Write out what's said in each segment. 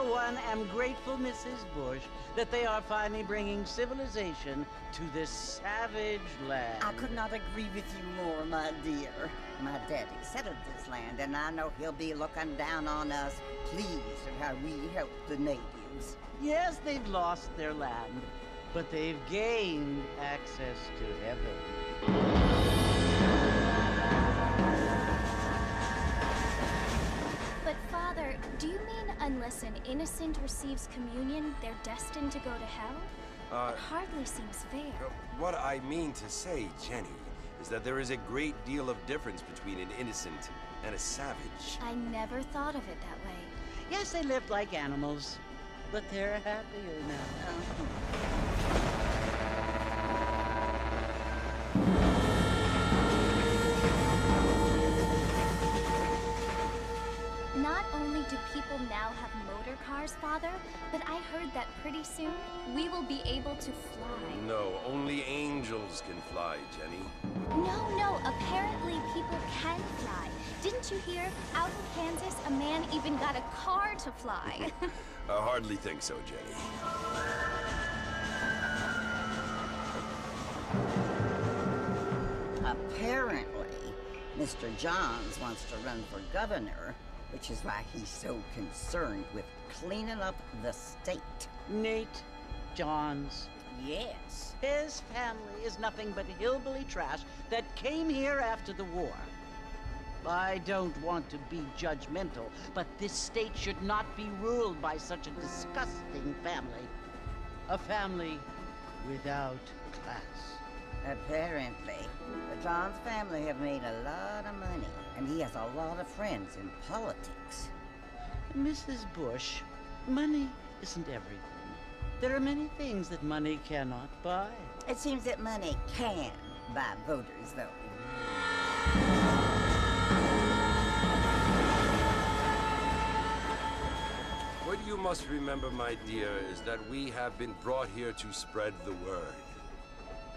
one, am grateful, Mrs. Bush, that they are finally bringing civilization to this savage land. I could not agree with you more, my dear. My daddy settled this land, and I know he'll be looking down on us, pleased at how we help the natives. Yes, they've lost their land, but they've gained access to heaven. But Father, do you mean unless an innocent receives communion, they're destined to go to hell? It hardly seems fair. What I mean to say, Jenny, is that there is a great deal of difference between an innocent and a savage. I never thought of it that way. Yes, they lived like animals, but they're happier now. Not only do people now have motor cars, Father, but I heard that pretty soon we will be able to fly. No, only angels can fly, Jenny. No, apparently people can fly. Didn't you hear? Out in Kansas, a man even got a car to fly. I hardly think so, Jenny. Apparently, Mr. Johns wants to run for governor, which is why he's so concerned with cleaning up the state. Nate Johns. Yes. His family is nothing but hillbilly trash that came here after the war. I don't want to be judgmental, but this state should not be ruled by such a disgusting family. A family without class. Apparently, the Johns family have made a lot of money, and he has a lot of friends in politics. Mrs. Bush, money isn't everything. There are many things that money cannot buy. It seems that money can buy voters, though. What you must remember, my dear, is that we have been brought here to spread the word.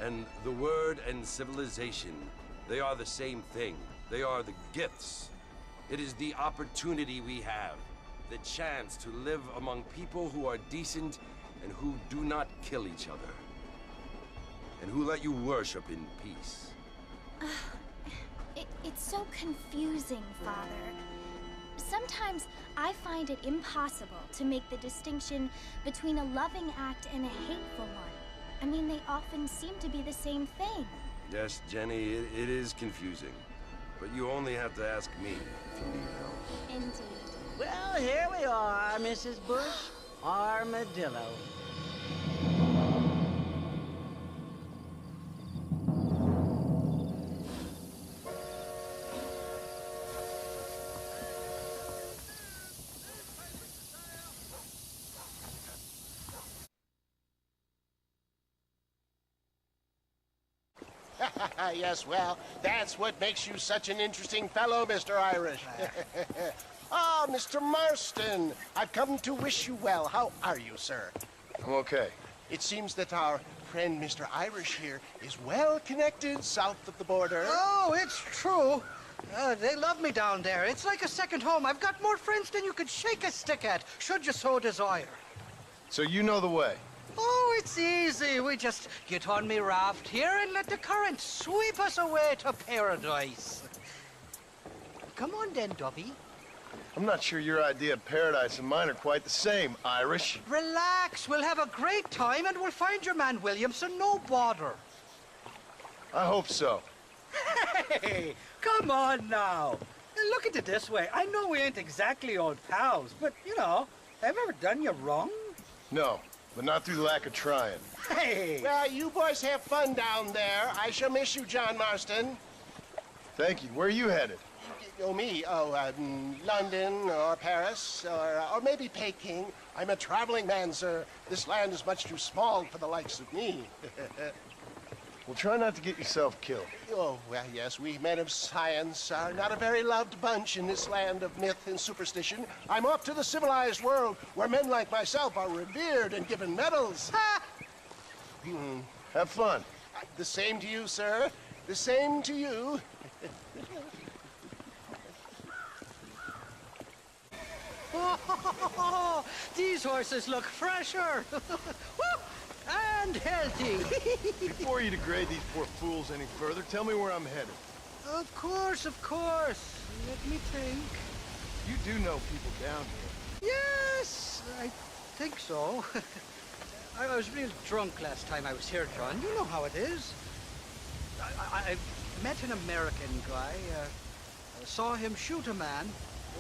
And the word and civilization, they are the same thing. They are the gifts. It is the opportunity we have, the chance to live among people who are decent and who do not kill each other, and who let you worship in peace. It's so confusing, Father. Sometimes I find it impossible to make the distinction between a loving act and a hateful one. I mean, they often seem to be the same thing. Yes, Jenny, it is confusing. But you only have to ask me if you need help. Indeed. Well, here we are, Mrs. Bush. Armadillo. Yes, well, that's what makes you such an interesting fellow, Mr. Irish. Ah, Mr. Marston, I've come to wish you well. How are you, sir? I'm okay. It seems that our friend Mr. Irish here is well connected south of the border. Oh, it's true. They love me down there. It's like a second home. I've got more friends than you could shake a stick at, should you so desire. So you know the way? Oh, it's easy. We just get on me raft here and let the current sweep us away to paradise. Come on then, Dubby. I'm not sure your idea of paradise and mine are quite the same, Irish. Relax. We'll have a great time and we'll find your man Williamson, no bother. I hope so. Hey, come on now. Look at it this way. I know we ain't exactly old pals, but, you know, have I ever done you wrong? No, but not through lack of trying. Hey! Well, you boys have fun down there. I shall miss you, John Marston. Thank you. Where are you headed? Oh, me? Oh, London or Paris or maybe Peking. I'm a traveling man, sir. This land is much too small for the likes of me. Well, try not to get yourself killed. Oh, well, yes, we men of science are not a very loved bunch in this land of myth and superstition. I'm off to the civilized world, where men like myself are revered and given medals. Ha! Have fun. The same to you, sir. The same to you. Oh, these horses look fresher. And healthy. Before you degrade these poor fools any further, tell me where I'm headed. Of course, of course. Let me think. You do know people down here. Yes, I think so. I was real drunk last time I was here, John. You know how it is. I met an American guy. Saw him shoot a man.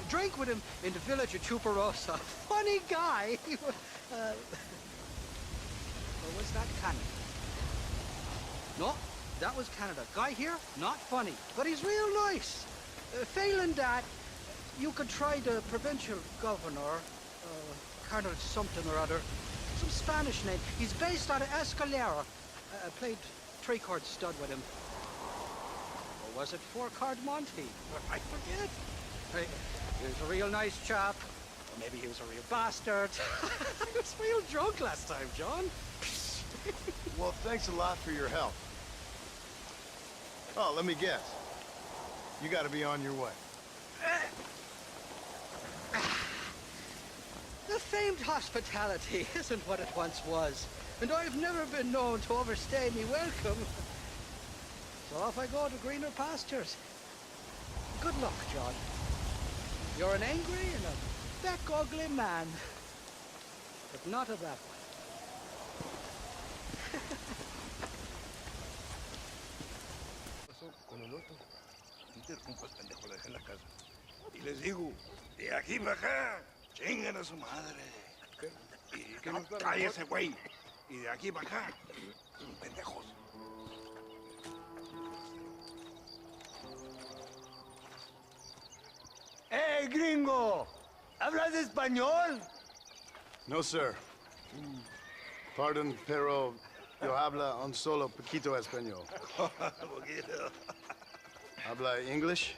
Drank with him in the village of Chuparosa. Funny guy. Or was that Canada? No, that was Canada. Guy here, not funny, but he's real nice. Failing that, you could try the provincial governor, Colonel something or other. Some Spanish name. He's based out of Escuella. I played three-card stud with him. Or was it four-card Monty? I forget. Hey, he was a real nice chap. Or maybe he was a real bastard. I was real drunk last time, John. Well, thanks a lot for your help. Oh, let me guess. You gotta be on your way. The famed hospitality isn't what it once was, and I've never been known to overstay me welcome. So off I go to greener pastures. Good luck, John. You're an angry and a back ugly man, but not a bad one. Con el otro. Peter, compa, el pendejo lo dejé en la casa. Y les digo, de aquí para acá, chingan a su madre. ¿Qué? No, cállese, güey. Y de aquí para acá, pendejos. ¡Hey, gringo! ¿Hablas español? No, sir. Pardon, pero yo habla un solo poquito español. ¿Habla English?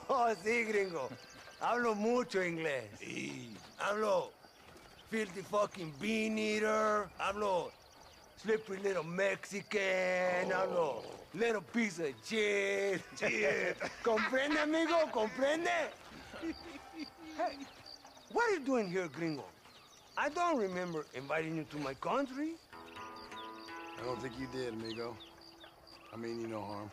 Oh, sí, gringo. Hablo mucho inglés. Sí. Hablo filthy fucking bean eater. Hablo slippery little Mexican. Hablo little piece of shit. ¿Comprende, amigo? ¿Comprende? Hey, what are you doing here, gringo? I don't remember inviting you to my country. I don't think you did, amigo. I mean you no harm.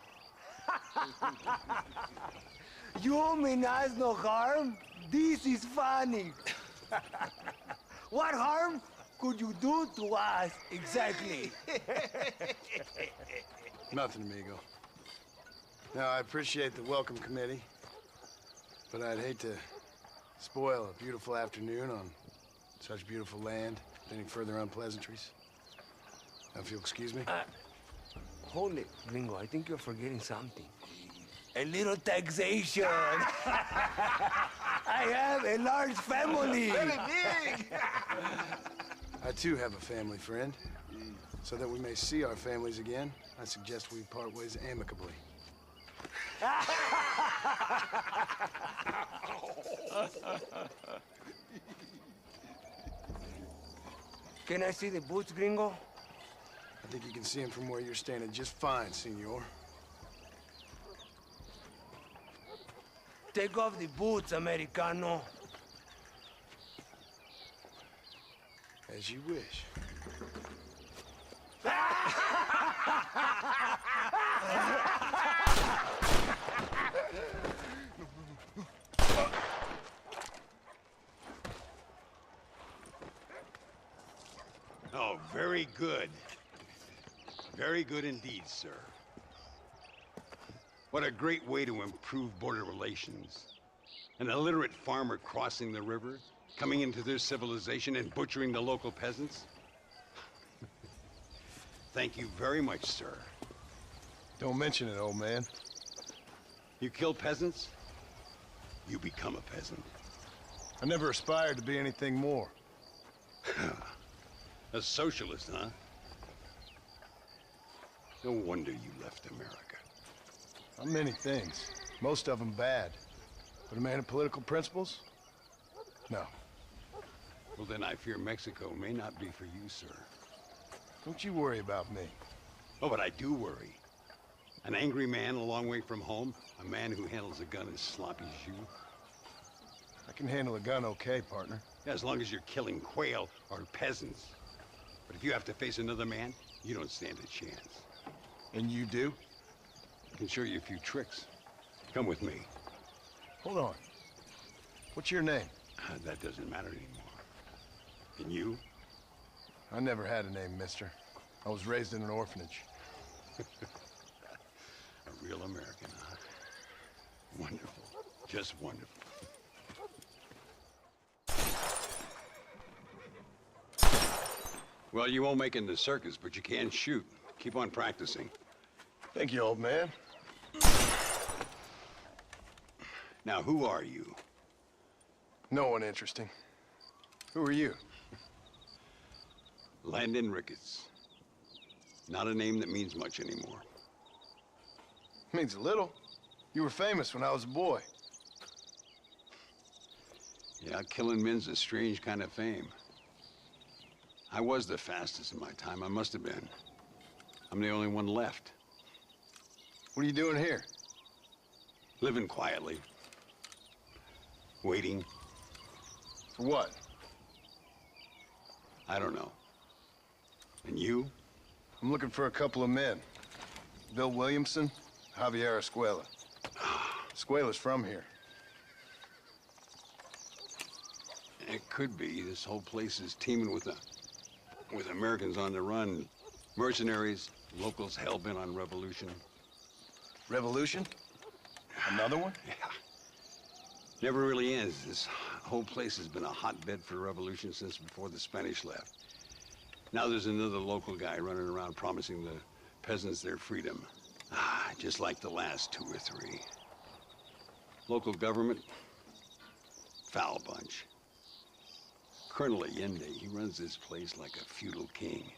You mean us no harm? This is funny. What harm could you do to us, exactly? Nothing, amigo. Now, I appreciate the welcome committee, but I'd hate to spoil a beautiful afternoon on such beautiful land with any further unpleasantries. Now, if you'll excuse me. Hold it, gringo. I think you're forgetting something. A little taxation. I have a large family. Very big. I, too, have a family friend. So that we may see our families again, I suggest we part ways amicably. Can I see the boots, gringo? I think you can see him from where you're standing just fine, senor. Take off the boots, Americano. As you wish. Oh, very good. Very good indeed, sir. What a great way to improve border relations. An illiterate farmer crossing the river, coming into their civilization and butchering the local peasants. Thank you very much, sir. Don't mention it, old man. You kill peasants, you become a peasant. I never aspired to be anything more. A socialist, huh? No wonder you left America. I'm many things. Most of them bad. But a man of political principles? No. Well, then I fear Mexico may not be for you, sir. Don't you worry about me. Oh, but I do worry. An angry man a long way from home, a man who handles a gun as sloppy as you. I can handle a gun okay, partner. As long as you're killing quail or peasants. But if you have to face another man, you don't stand a chance. And you do? I can show you a few tricks. Come with me. Hold on. What's your name? That doesn't matter anymore. And you? I never had a name, mister. I was raised in an orphanage. A real American, huh? Wonderful. Just wonderful. Well, you won't make it in the circus, but you can shoot. Keep on practicing. Thank you, old man. Now, who are you? No one interesting. Who are you? Landon Ricketts. Not a name that means much anymore. Means a little. You were famous when I was a boy. Yeah, killing men's a strange kind of fame. I was the fastest in my time. I must have been. I'm the only one left. What are you doing here? Living quietly. Waiting. For what? I don't know. And you? I'm looking for a couple of men. Bill Williamson, Javier Escuella. Escuella's from here. It could be. This whole place is teeming with Americans on the run. Mercenaries, locals hell-bent on revolution. Revolution? Another one? Yeah. Never really ends. This whole place has been a hotbed for revolution since before the Spanish left. Now there's another local guy running around promising the peasants their freedom. Just like the last 2 or 3. Local government, foul bunch. Colonel Allende, he runs this place like a feudal king.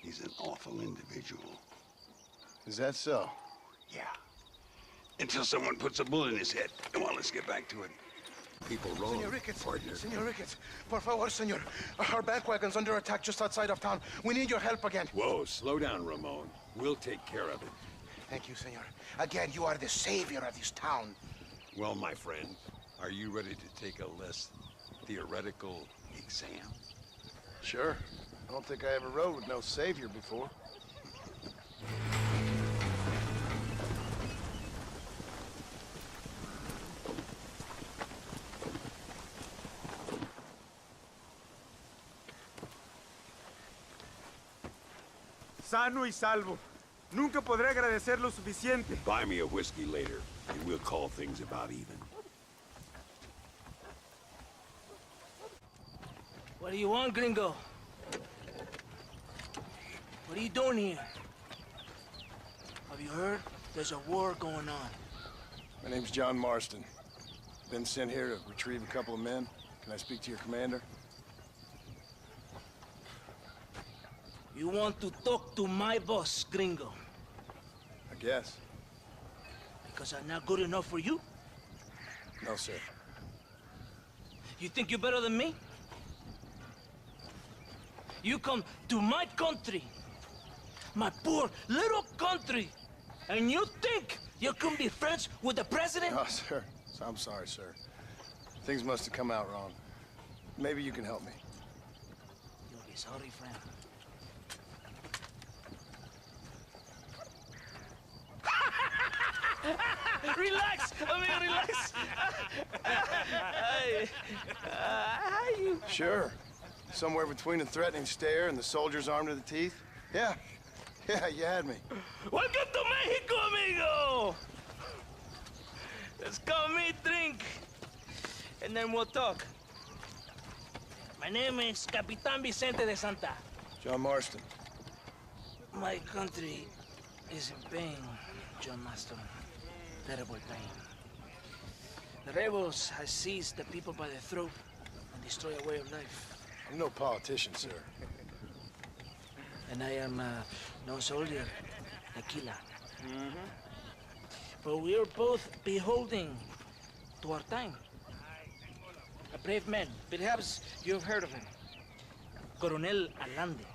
He's an awful individual. Is that so? Yeah. Until someone puts a bullet in his head. Come on, let's get back to it. People roll. Senor Ricketts, partner. Senor Ricketts, por favor, senor. Our bank wagon's under attack just outside of town. We need your help again. Whoa, slow down, Ramon. We'll take care of it. Thank you, senor. Again, you are the savior of this town. Well, my friend, are you ready to take a less theoretical exam? Sure. I don't think I ever rode with no savior before. Sano y salvo. Nunca podré agradecer lo suficiente. Buy me a whiskey later, and we'll call things about even. What do you want, gringo? What are you doing here? Have you heard? There's a war going on. My name's John Marston. Been sent here to retrieve a couple of men. Can I speak to your commander? You want to talk to my boss, gringo? I guess. Because I'm not good enough for you? No, sir. You think you're better than me? You come to my country, my poor little country, and you think you can be friends with the president? Oh, sir. I'm sorry, sir. Things must have come out wrong. Maybe you can help me. You'll be sorry, friend. Relax! Relax! Sure. Somewhere between a threatening stare and the soldier's armed to the teeth? Yeah. Yeah, you had me. Welcome to Mexico, amigo! Let's come meet, drink, and then we'll talk. My name is Capitan Vicente de Santa. John Marston. My country is in pain, John Marston. Terrible pain. The rebels have seized the people by the throat and destroyed a way of life. I'm no politician, sir. And I am no soldier, a killer. But we are both beholding to our time. A brave man, perhaps you've heard of him. Coronel Allende.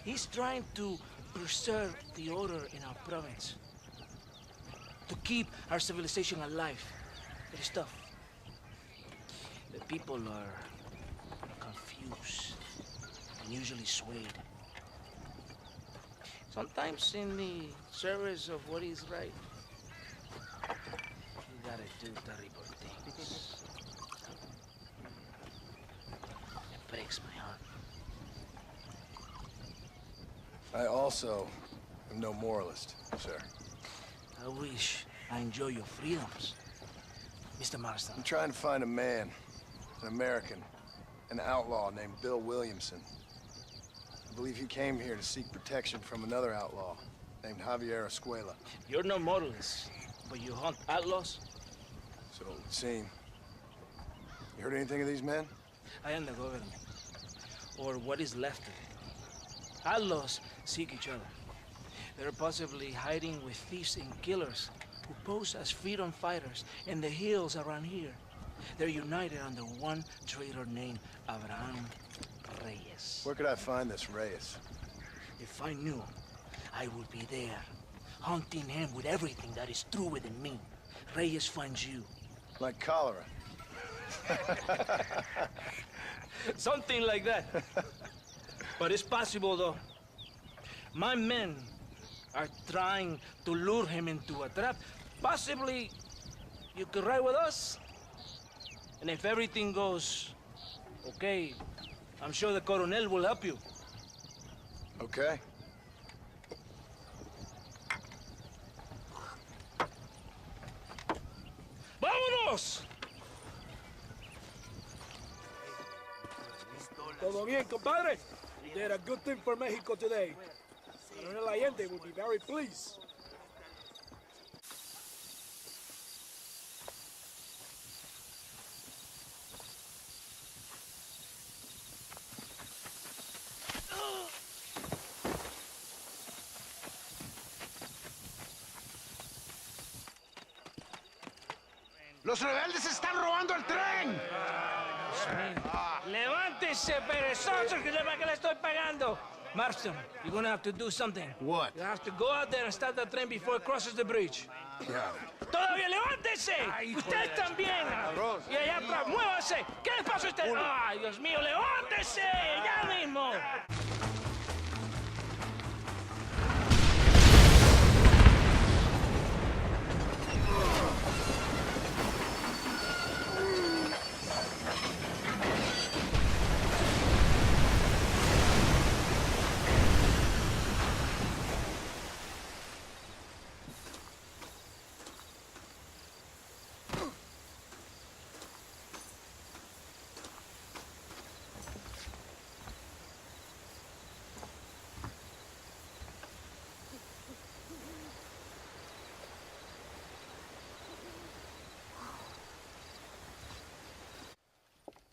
He's trying to preserve the order in our province. To keep our civilization alive. It is tough. The people are confused and usually swayed. Sometimes in the service of what is right, you gotta do terrible things. It breaks my heart. I also am no moralist, sir. I wish I enjoy your freedoms, Mr. Marston. I'm trying to find a man, an American, an outlaw named Bill Williamson. I believe he came here to seek protection from another outlaw named Javier Escuella. You're no moralist, but you hunt outlaws? So it would seem. You heard anything of these men? I am the government, or what is left of it. Outlaws seek each other. They're possibly hiding with thieves and killers who pose as freedom fighters in the hills around here. They're united under one traitor named Abraham Reyes. Where could I find this Reyes? If I knew, I would be there, hunting him with everything that is true within me. Reyes finds you. Like cholera. Something like that. But it's possible, though. My men are trying to lure him into a trap. Possibly you could ride with us. And if everything goes okay, I'm sure the Coronel will help you. Okay. ¡Vámonos! Todo bien, compadre? You did a good thing for Mexico today. Coronel Allende will be very pleased. ¡Los rebeldes están robando el tren! ¡Levántese, perezosos, que sepa que le estoy pagando! Marston, you're gonna have to do something. What? You have to go out there and start the train before it crosses the bridge. Yeah. ¡Todavía levántese! ¡Usted también! Y allá atrás, muévase. ¿Qué les pasa a usted? ¡Ay, Dios mío, levántese! ¡Ya mismo!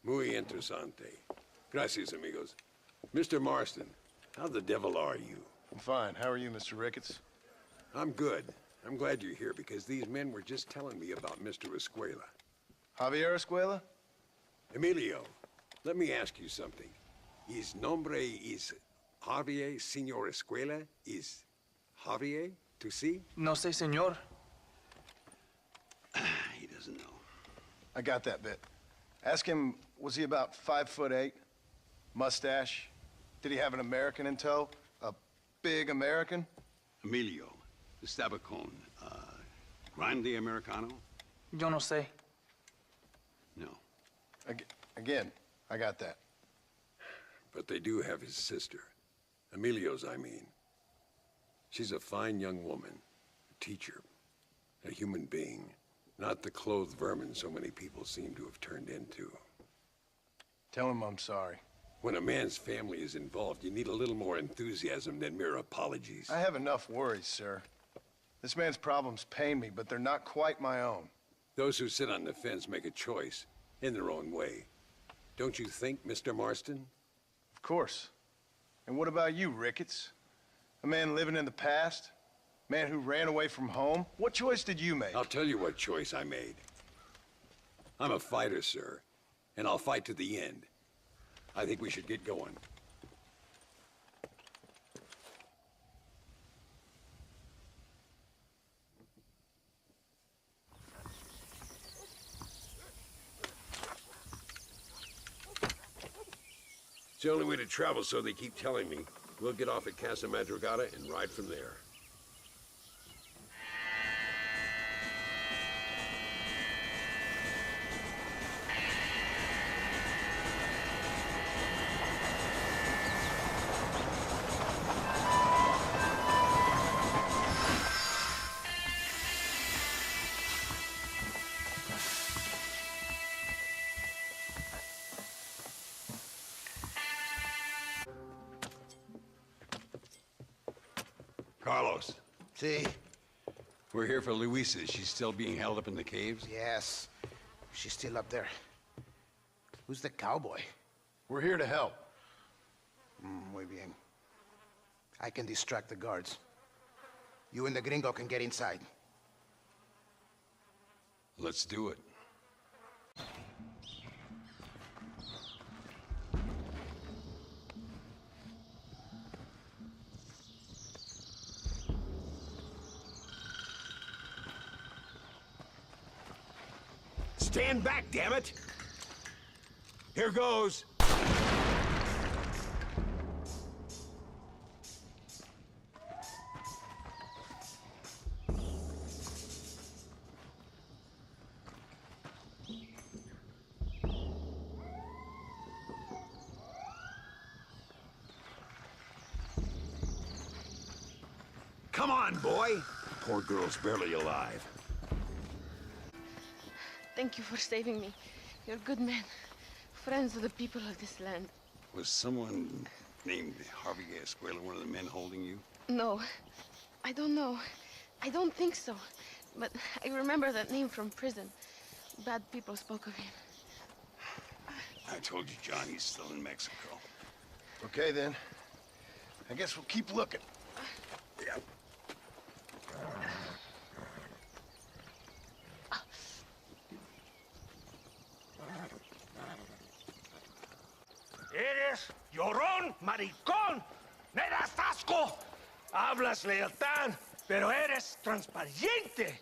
Muy interesante. Gracias, amigos. Mr. Marston, how the devil are you? I'm fine. How are you, Mr. Ricketts? I'm good. I'm glad you're here because these men were just telling me about Mr. Escuella. Javier Escuella? Emilio, let me ask you something. His nombre is Javier, Señor Escuella? Is Javier, to see? No sé, señor. He doesn't know. I got that bit. Ask him, was he about 5'8"? Mustache? Did he have an American in tow? A big American? Emilio, the Stabacon, Grande Americano? Yo no sé. No. Again, I got that. But they do have his sister. Emilio's, I mean. She's a fine young woman, a teacher, a human being. Not the clothed vermin so many people seem to have turned into. Tell him I'm sorry. When a man's family is involved, you need a little more enthusiasm than mere apologies. I have enough worries, sir. This man's problems pain me, but they're not quite my own. Those who sit on the fence make a choice, in their own way. Don't you think, Mr. Marston? Of course. And what about you, Ricketts? A man living in the past? Man who ran away from home? What choice did you make? I'll tell you what choice I made. I'm a fighter, sir, and I'll fight to the end. I think we should get going. It's the only way to travel, so they keep telling me. We'll get off at Casa Madrugada and ride from there. Carlos. See? We're here for Luisa. She's still being held up in the caves? Yes. She's still up there. Who's the cowboy? We're here to help. Muy bien. I can distract the guards. You and the gringo can get inside. Let's do it. Stand back, damn it! Here goes. Come on, boy. Poor girl's barely alive. Thank you for saving me. You're good men. Friends of the people of this land. Was someone named Javier Escuella one of the men holding you? No. I don't know. I don't think so. But I remember that name from prison. Bad people spoke of him. I told you, John, he's still in Mexico. Okay, then. I guess we'll keep looking. Yeah. Eres llorón, maricón. Me das asco. Hablas lealtad, pero eres transparente.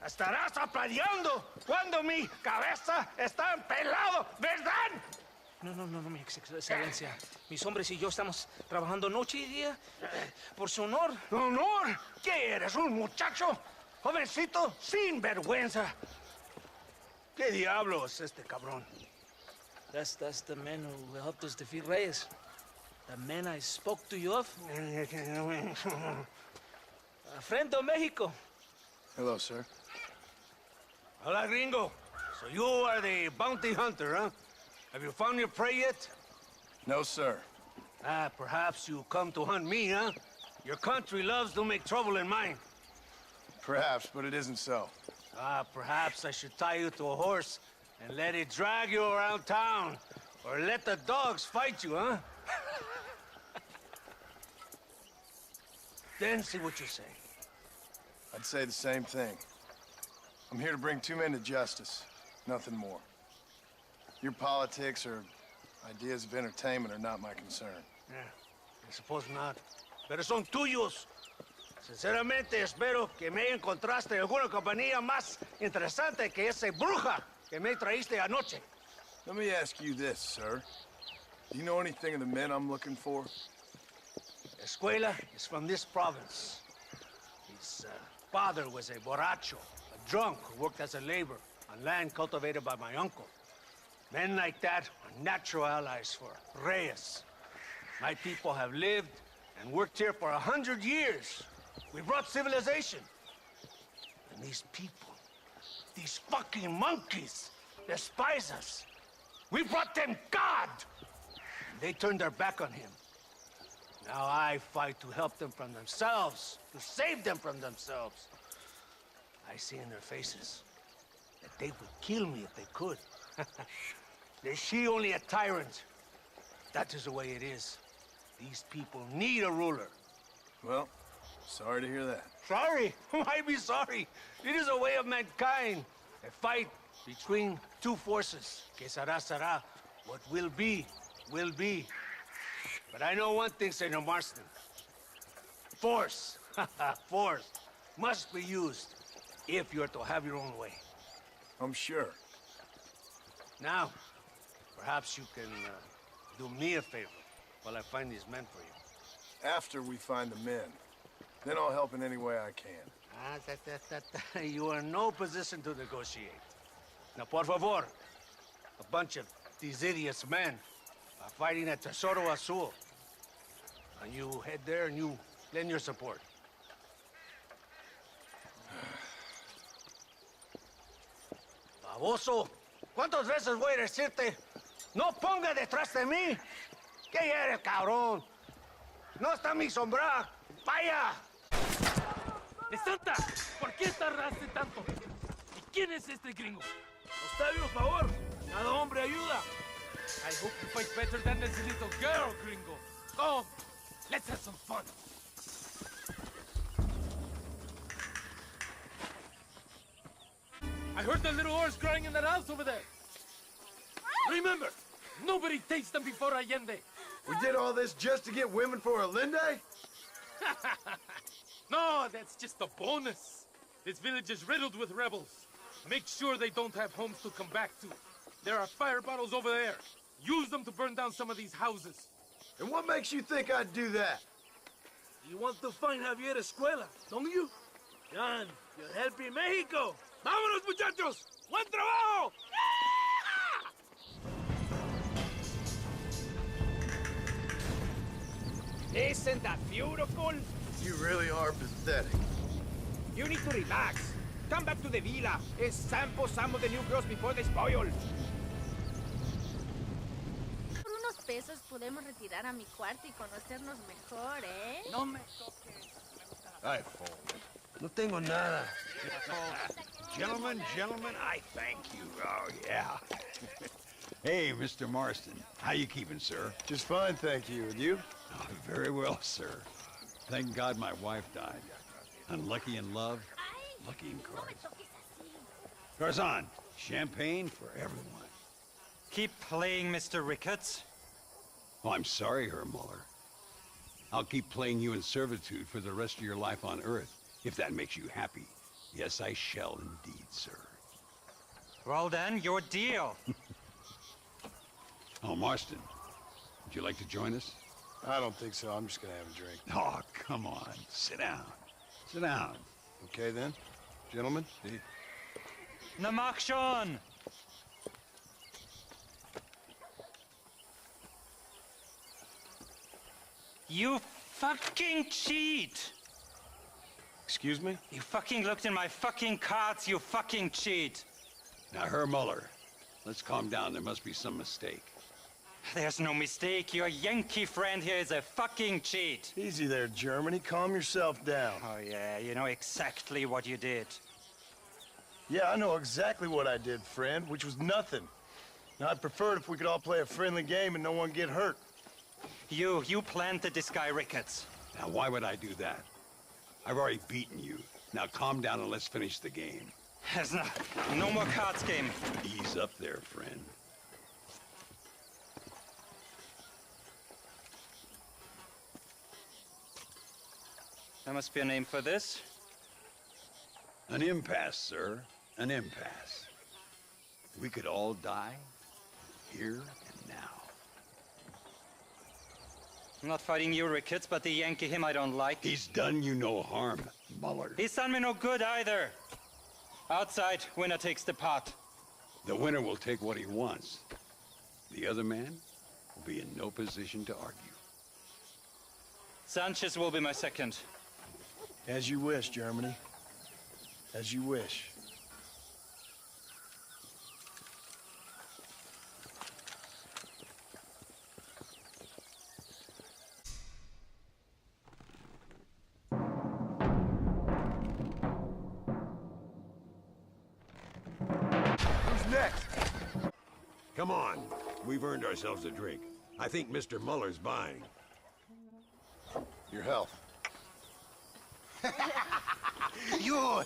Estarás aplaudiendo cuando mi cabeza está empelado, ¿verdad? No, mi excelencia. Mis hombres y yo estamos trabajando noche y día por su honor. ¿Honor? ¿Qué eres, un muchacho? Jovencito, sin vergüenza. ¿Qué diablos es este cabrón? That's the man who helped us defeat Reyes. The man I spoke to you of. A friend of Mexico. Hello, sir. Hola, gringo. So you are the bounty hunter, huh? Have you found your prey yet? No, sir. Perhaps you come to hunt me, huh? Your country loves to make trouble in mine. Perhaps, but it isn't so. Perhaps I should tie you to a horse and let it drag you around town. Or let the dogs fight you, huh? Then see what you say. I'd say the same thing. I'm here to bring two men to justice, nothing more. Your politics or ideas of entertainment are not my concern. Yeah, I suppose not. Pero son tuyos. Sinceramente, espero que me encontraste alguna compañía más interesante que esa bruja que me traíste anoche. Let me ask you this, sir. Do you know anything of the men I'm looking for? Escuella is from this province. His father was a borracho, a drunk who worked as a laborer on land cultivated by my uncle. Men like that are natural allies for Reyes. My people have lived and worked here for 100 years. We brought civilization. And these people, these fucking monkeys, despise us. We brought them God! They turned their back on him. Now I fight to help them from themselves, to save them from themselves. I see in their faces that they would kill me if they could. They see only a tyrant. That is the way it is. These people need a ruler. Well, sorry to hear that. Sorry? Why be sorry? It is a way of mankind. A fight between two forces. Que será. What will be, will be. But I know one thing, Senor Marston. Force, force, must be used if you're to have your own way. I'm sure. Now, perhaps you can Do me a favor while I find these men for you. After we find the men, then I'll help in any way I can. You are in no position to negotiate. Now, por favor, a bunch of these idiots men are fighting at Tesoro Azul. And you head there and you lend your support. Baboso, ¿cuántas veces voy a decirte? No ponga detrás de mí. ¿Qué eres, cabrón? No está mi sombra. ¡Vaya! ¡Santa! ¿Por qué tardaste tanto? ¿Y quién es este gringo? Octavio, por favor. Cada hombre ayuda. I hope you fight better than this little girl, gringo. Come, let's have some fun. I heard the little horse crying in that house over there. Remember, nobody takes them before Allende. We did all this just to get women for Allende? No, that's just a bonus. This village is riddled with rebels. Make sure they don't have homes to come back to. There are fire bottles over there. Use them to burn down some of these houses. And what makes you think I'd do that? You want to find Javier Escuella, don't you? John, you're helping Mexico. ¡Vámonos, muchachos! ¡Buen trabajo! Isn't that beautiful? You really are pathetic. You need to relax. Come back to the villa and sample some of the new girls before they spoil. Por unos pesos podemos retirar a mi cuarto y conocernos mejor, ¿eh? No me toques. Ay, no tengo nada. Gentlemen, I thank you. Oh, yeah. Hey, Mr. Marston. How you keeping, sir? Just fine, thank you. And you? Oh, very well, sir. Thank God my wife died. Unlucky in love, lucky in cards. Garzon, champagne for everyone. Keep playing, Mr. Ricketts. Oh, I'm sorry, Herr Muller. I'll keep playing you in servitude for the rest of your life on Earth, if that makes you happy. Yes, I shall indeed, sir. Well then, your deal. Oh, Marston, would you like to join us? I don't think so. I'm just gonna have a drink. Oh, come on. Sit down. Sit down. Okay, then. Gentlemen? Na mach schon! You fucking cheat! Excuse me? You fucking looked in my fucking cards, you fucking cheat! Now, Herr Muller, let's calm down. There must be some mistake. There's no mistake. Your Yankee friend here is a fucking cheat. Easy there, Germany. Calm yourself down. Oh, yeah, you know exactly what you did. Yeah, I know exactly what I did, friend, which was nothing. Now, I'd prefer it if we could all play a friendly game and no one get hurt. You planted this guy, Ricketts. Now, why would I do that? I've already beaten you. Now, calm down and let's finish the game. There's no more cards game. Ease up there, friend. There must be a name for this. An impasse, sir. An impasse. We could all die here and now. I'm not fighting you, Ricketts, but the Yankee him I don't like. He's done you no harm, Muller. He's done me no good either. Outside, winner takes the pot. The winner will take what he wants. The other man will be in no position to argue. Sanchez will be my second. As you wish, Germany. As you wish. Who's next? Come on. We've earned ourselves a drink. I think Mr. Muller's buying. Your health. You,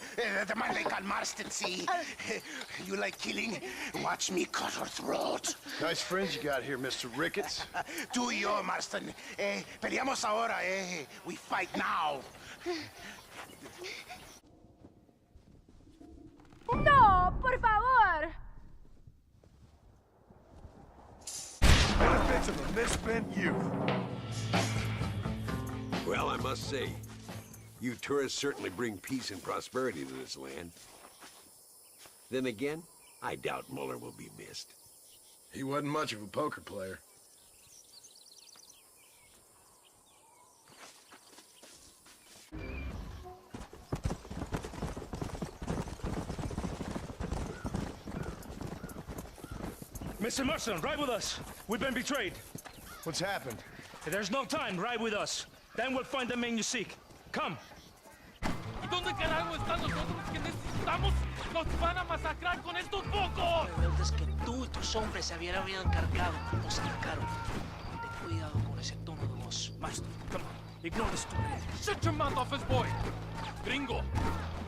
the man they call Marston, see? You like killing? Watch me cut her throat. Nice friends you got here, Mr. Ricketts. Tú y yo, Marston. Peleamos ahora, We fight now. No, por favor. Benefits of a misspent youth. Well, I must say, you tourists certainly bring peace and prosperity to this land. Then again, I doubt Muller will be missed. He wasn't much of a poker player. Mr. Marston, ride with us. We've been betrayed. What's happened? There's no time. Ride with us. Then we'll find the man you seek. Come. ¿Y dónde carajo están los otros que necesitamos? ¡Nos van a masacrar con estos pocos! Rebeldes que tú y tus hombres se habían encargado. Nos atacaron. Ten cuidado con ese tono de voz. Marston, come on. Ignore the stupid. Shut your mouth off his boy! Gringo,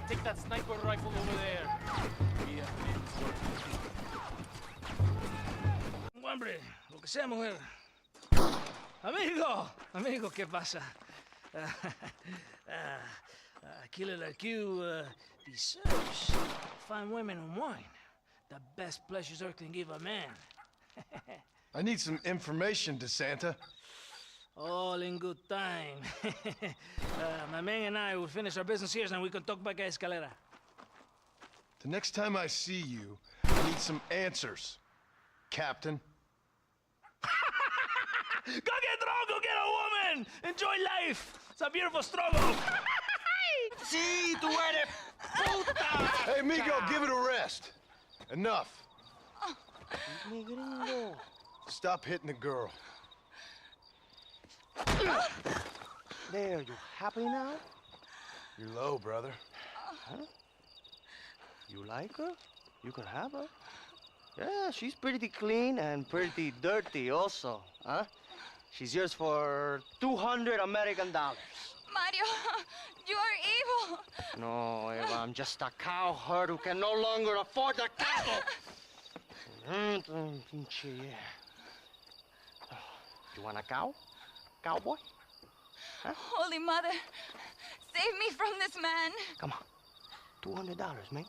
take that sniper rifle over there. We have men's work to do. Hombre, lo que sea, mujer. Amigo, ¿qué pasa? Killer like you deserves fine women and wine. The best pleasures Earth can give a man. I need some information, DeSanta. All in good time. My man and I will finish our business here, and we can talk back at Escalera. The next time I see you, I need some answers, Captain. Go get drunk, go get a woman! Enjoy life! It's a beautiful struggle! Sí, tú eres puta! Hey, amigo, give it a rest. Enough. Stop hitting the girl. There, you happy now? You're low, brother. Huh? You like her? You can have her. Yeah, she's pretty clean and pretty dirty also, huh? She's yours for 200 American dollars. Mario, you are evil. No, Eva, I'm just a cowherd who can no longer afford the cattle. You want a cow? Cowboy? Huh? Holy Mother, save me from this man. Come on, $200, man.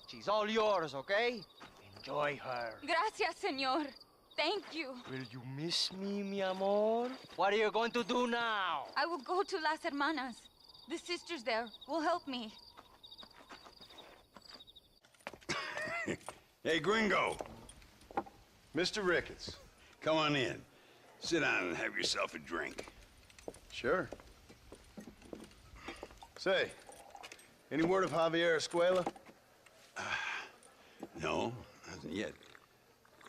She's all yours, okay? Enjoy her. Gracias, señor. Thank you. Will you miss me, mi amor? What are you going to do now? I will go to Las Hermanas. The sisters there will help me. Hey, Gringo. Mr. Ricketts. Come on in. Sit down and have yourself a drink. Sure. Say, any word of Javier Escuella? No, hasn't yet.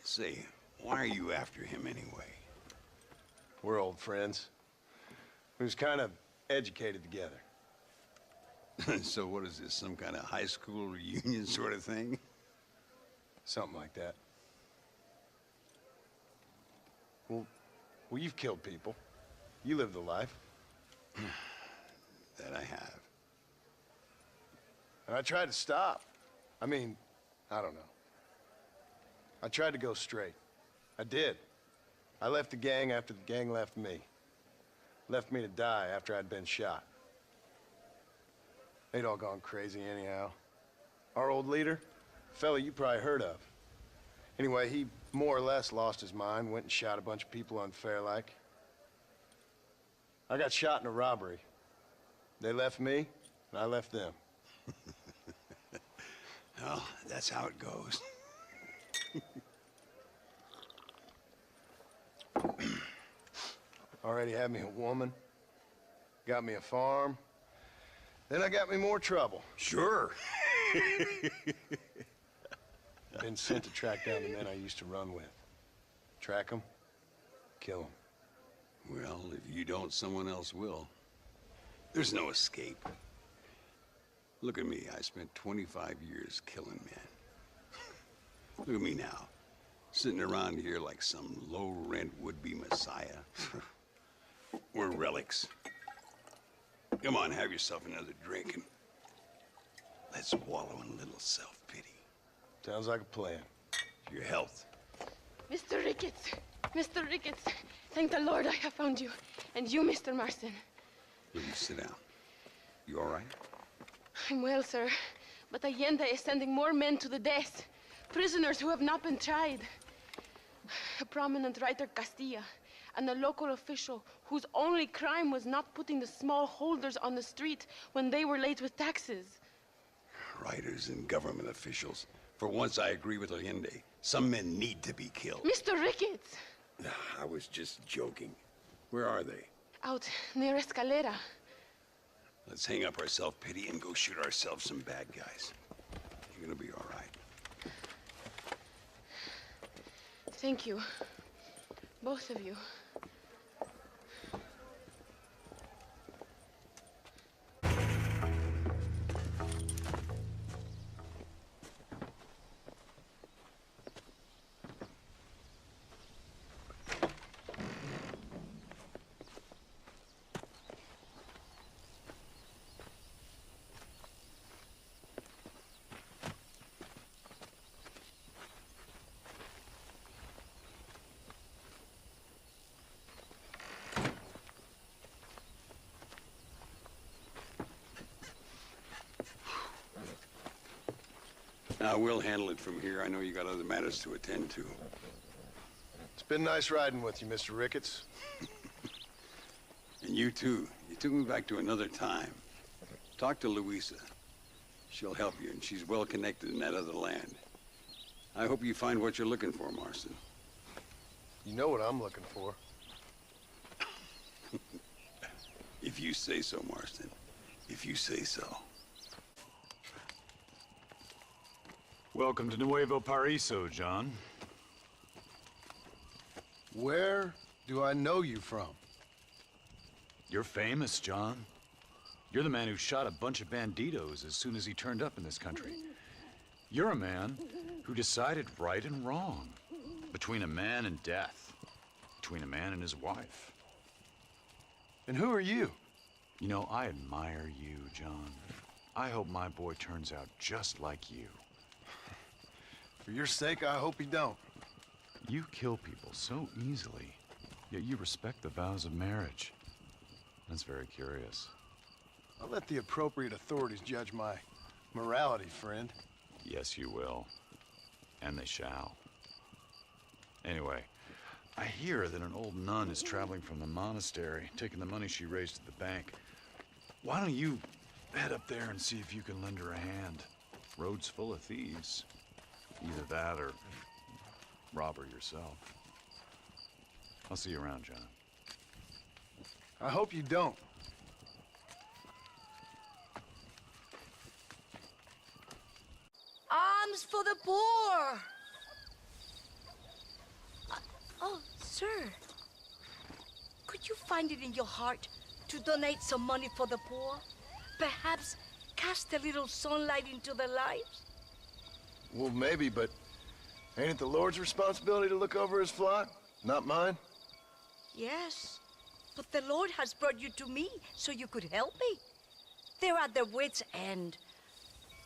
Say, why are you after him anyway? We're old friends. We was kind of educated together. So what is this, some kind of high school reunion sort of thing? Something like that. Well, you've killed people. You lived the life. That I have. And I tried to stop. I mean, I don't know. I tried to go straight. I did. I left the gang after the gang left me. Left me to die after I'd been shot. They'd all gone crazy anyhow. Our old leader, a fella you probably heard of. Anyway, he more or less lost his mind, went and shot a bunch of people unfair like. I got shot in a robbery. They left me, and I left them. Well, that's how it goes. Already had me a woman, got me a farm, then I got me more trouble. Sure. Been sent to track down the men I used to run with. Track them, kill them. Well, if you don't, someone else will. There's no escape. Look at me, I spent 25 years killing men. Look at me now, sitting around here like some low-rent would-be messiah. We're relics. Come on, have yourself another drink and let's wallow in a little self-pity. Sounds like a plan. Your health. Mr. Ricketts, Mr. Ricketts, thank the Lord I have found you. And you, Mr. Marston. Will you sit down? You all right? I'm well, sir. But Allende is sending more men to the death. Prisoners who have not been tried. A prominent writer, Castilla, and a local official whose only crime was not putting the small holders on the street when they were late with taxes. Writers and government officials. For once, I agree with Allende. Some men need to be killed. Mr. Ricketts! I was just joking. Where are they? Out near Escalera. Let's hang up our self-pity and go shoot ourselves some bad guys. You're gonna be all right. Thank you. Both of you. Now, we'll handle it from here. I know you got other matters to attend to. It's been nice riding with you, Mr. Ricketts. And you too. You took me back to another time. Talk to Luisa. She'll help you, and she's well connected in that other land. I hope you find what you're looking for, Marston. You know what I'm looking for. If you say so, Marston. If you say so. Welcome to Nuevo Paraíso, John. Where do I know you from? You're famous, John. You're the man who shot a bunch of banditos as soon as he turned up in this country. You're a man who decided right and wrong, between a man and death, between a man and his wife. And who are you? You know, I admire you, John. I hope my boy turns out just like you. For your sake, I hope you don't. You kill people so easily, yet you respect the vows of marriage. That's very curious. I'll let the appropriate authorities judge my morality, friend. Yes, you will. And they shall. Anyway, I hear that an old nun is traveling from the monastery, taking the money she raised at the bank. Why don't you head up there and see if you can lend her a hand? Road's full of thieves. Either that or rob her yourself. I'll see you around, John. I hope you don't. Alms for the poor! Oh, sir. Could you find it in your heart to donate some money for the poor? Perhaps cast a little sunlight into their lives? Well, maybe, but ain't it the Lord's responsibility to look over his flock? Not mine? Yes, but the Lord has brought you to me so you could help me. They're at their wits' end,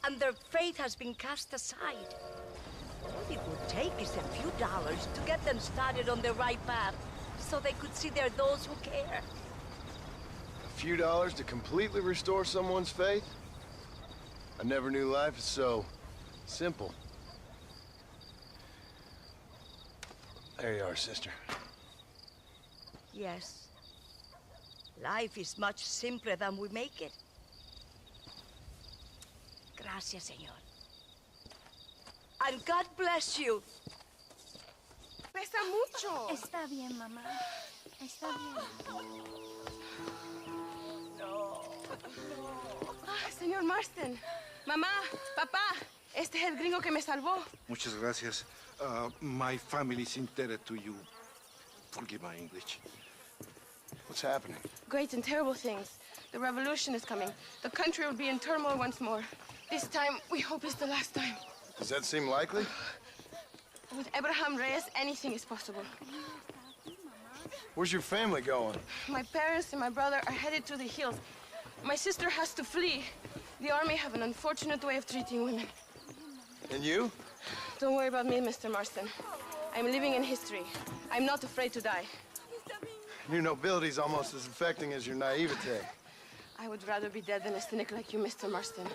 and their faith has been cast aside. All it would take is a few dollars to get them started on the right path, so they could see they're those who care. A few dollars to completely restore someone's faith? I never knew life is so simple. There you are, sister. Yes. Life is much simpler than we make it. Gracias, señor. And God bless you. Pesa mucho. Está bien, mamá. Está bien. Señor Marston. Mamá, papá, este es el gringo que me salvó. Muchas gracias. My family is indebted to you. Forgive my English. What's happening? Great and terrible things. The revolution is coming. The country will be in turmoil once more. This time, we hope is the last time. Does that seem likely? With Abraham Reyes, anything is possible. Where's your family going? My parents and my brother are headed to the hills. My sister has to flee. The army have an unfortunate way of treating women. And you? Don't worry about me, Mr. Marston. I'm living in history. I'm not afraid to die. Your nobility's almost as affecting as your naivete. I would rather be dead than a cynic like you, Mr. Marston.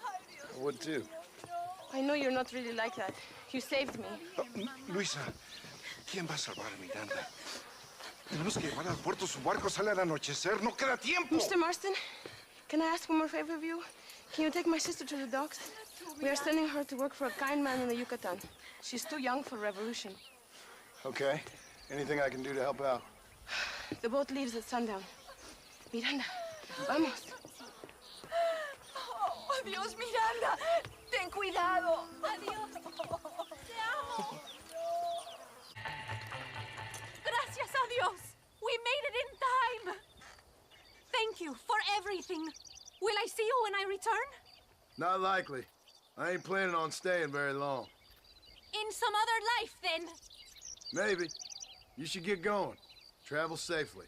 I would too. I know you're not really like that. You saved me. Luisa, ¿quién va a salvar a Miranda? Tenemos que llevar al puerto. Su barco sale al anochecer. No queda tiempo. Mr. Marston, can I ask one more favor of you? Can you take my sister to the docks? We are sending her to work for a kind man in the Yucatan. She's too young for revolution. Okay. Anything I can do to help out? The boat leaves at sundown. Miranda, vamos. Oh, adiós, Miranda. Ten cuidado. Adiós. Te amo. Gracias a Dios. We made it in time. Thank you for everything. Will I see you when I return? Not likely. I ain't planning on staying very long. In some other life, then. Maybe. You should get going. Travel safely.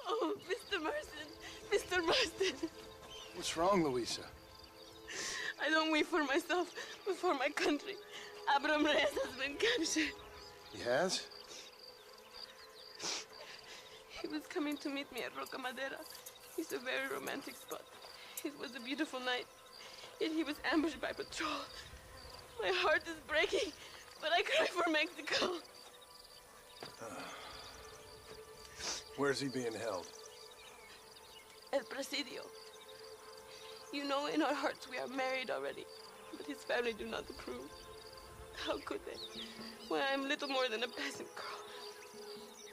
Oh, Mr. Marston. Mr. Marston. What's wrong, Luisa? I don't weep for myself, but for my country. Abraham Reyes has been captured. He has? He was coming to meet me at Roca Madera. It's a very romantic spot. It was a beautiful night, yet he was ambushed by patrol. My heart is breaking, but I cry for Mexico. Where's he being held? El Presidio. You know, in our hearts we are married already, but his family do not approve. How could they, when I'm little more than a peasant girl?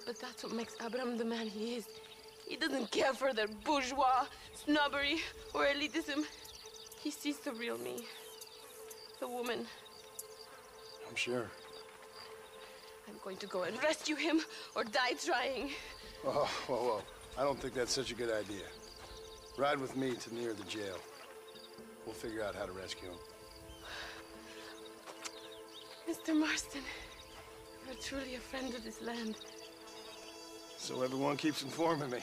But that's what makes Abraham the man he is. He doesn't care for their bourgeois, snobbery, or elitism. He sees the real me, the woman. I'm sure. I'm going to go and rescue him or die trying. Oh, whoa. I don't think that's such a good idea. Ride with me to near the jail. We'll figure out how to rescue him. Mr. Marston, you're truly a friend of this land. So everyone keeps informing me.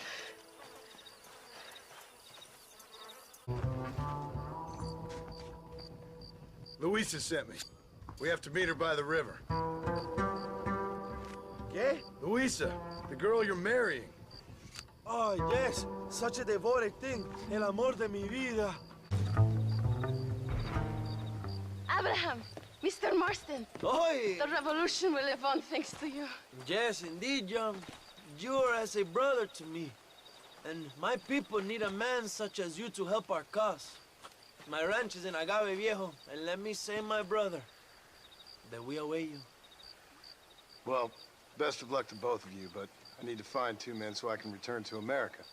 Luisa sent me. We have to meet her by the river. ¿Qué? Luisa, the girl you're marrying. Oh, yes. Such a devoted thing. El amor de mi vida. Abraham, Mr. Marston. Oi! The revolution will live on thanks to you. Yes, indeed, John. You are as a brother to me. And my people need a man such as you to help our cause. My ranch is in Agave Viejo, and let me say, my brother, that we await you. Well, best of luck to both of you, but I need to find 2 men so I can return to America.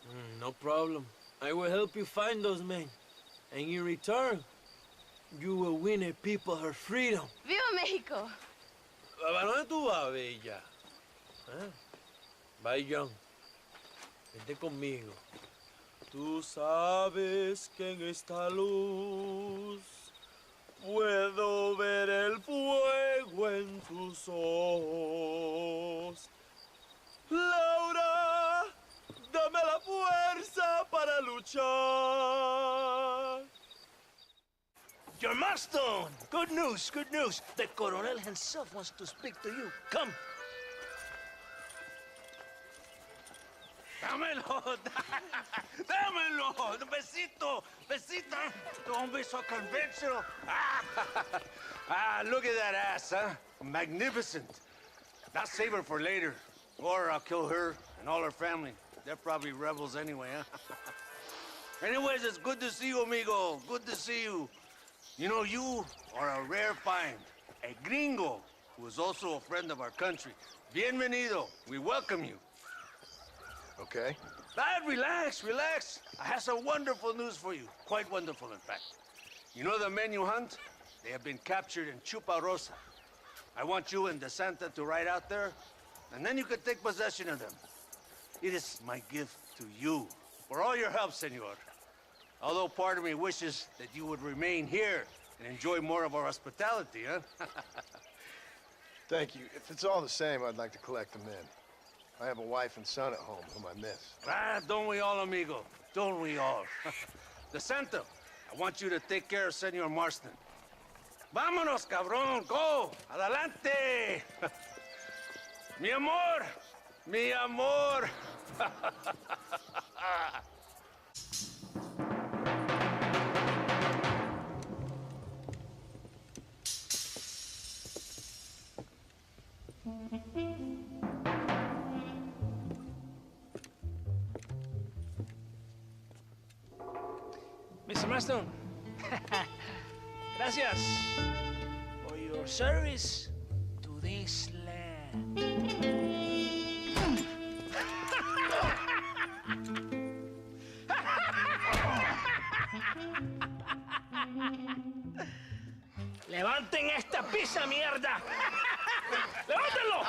No problem. I will help you find those men. And in return, you will win a people her freedom. Viva Mexico! ¿A dónde tú vas, Bella? ¿Eh? Bye, John. Vente conmigo. Tú sabes que en esta luz puedo ver el fuego en tus ojos. Laura, dame la fuerza para luchar. Your Marston! Good news, good news. The Coronel himself wants to speak to you. Come. Dámelo, dámelo, besito, besito. Don't be so conventional. Look at that ass, huh? Magnificent. I'll save her for later. Or I'll kill her and all her family. They're probably rebels anyway, huh? Anyways, it's good to see you, amigo. Good to see you. You know, you are a rare find. A gringo who is also a friend of our country. Bienvenido. We welcome you. Okay. Relax, relax. I have some wonderful news for you. Quite wonderful, in fact. You know the men you hunt? They have been captured in Chuparosa. I want you and DeSanta to ride out there, and then you can take possession of them. It is my gift to you for all your help, senor. Although part of me wishes that you would remain here and enjoy more of our hospitality, huh? Thank you. If it's all the same, I'd like to collect the men. I have a wife and son at home whom I miss. Don't we all, amigo? Don't we all? DeSanta, I want you to take care of Senor Marston. Vámonos, cabrón, go! Adelante! Mi amor, Mi amor. Mr. Marston, gracias for your service to this land. ¡Levanten esta pizza, mierda! ¡Levántenlo!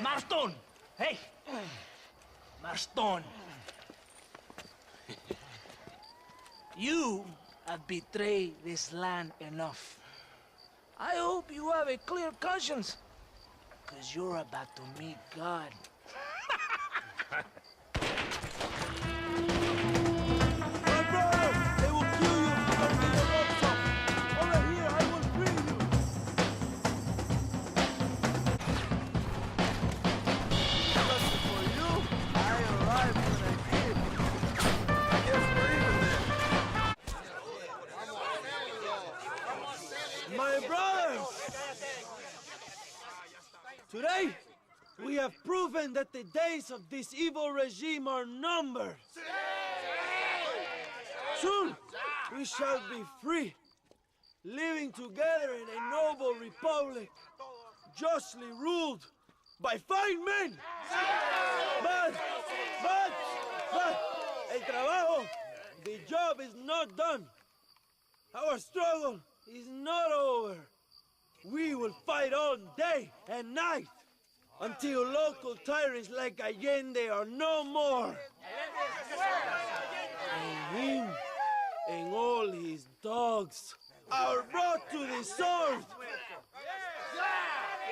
Marston, hey, Marston. You have betrayed this land enough. I hope you have a clear conscience, because you're about to meet God. My brother! They will kill you if you don't get your ropes off. Over here, I will free you. Lucky for you, I arrived when I did. I guess we're even then. My brothers! Today, we have proven that the days of this evil regime are numbered. Soon, we shall be free, living together in a noble republic, justly ruled by fine men. But, el trabajo, the job is not done. Our struggle is not over. We will fight all day and night until local tyrants like Allende are no more. And him and all his dogs are brought to the sword.